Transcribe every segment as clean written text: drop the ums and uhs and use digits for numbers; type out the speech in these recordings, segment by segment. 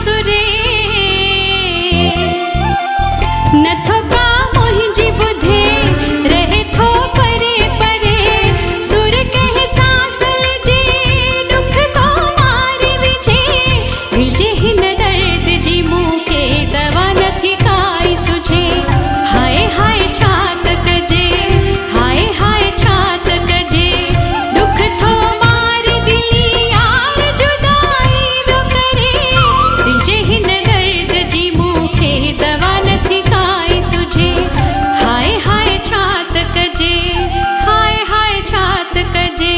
सुरे नथो का मुंहिंजी ॿुधे रहे थो परे परे सुर कंहिं सांस जे दुख तो मारे विझे दिल जे हिन दर्द जी मूंखे दवा नथी काई सुझे हाय हाय छा त कजे हाय हाय छा त कजे दुख थो मारे दिली यार जुदाई वियो करे दिल जे हिन दर्द जी मूंखे दवा नथी काई सुझे हाय हाय छा त कजे हाय हाय छा त कजे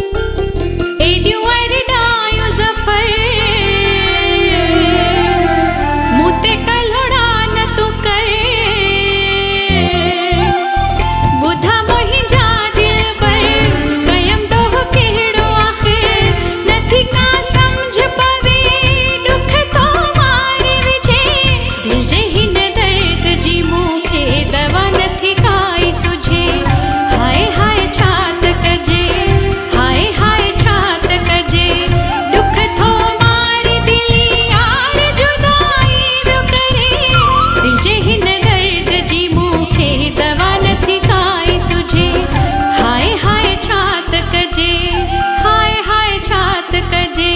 एडियूं अरडायूं ज़फ़र मूं ते कल्होड़ा न तूं कर ॿुधा मुंहिंजा दिल पर कयम ॾोह कहिड़ो आख़िर नथी का सम्झ पवे दुख तो मारे विझे दिल जे हिन दर्द जी मूंखे दवा नथी काई सुझे हाय हाय छा त कजे हाय हाय छा त कजे दुख थो मारे दिली यार जुदाई वियो करे दिल जे हिन दर्द जी मूंखे दवा नथी काई सुझे हाय हाय छा त कजे हाय हाय छा त कजे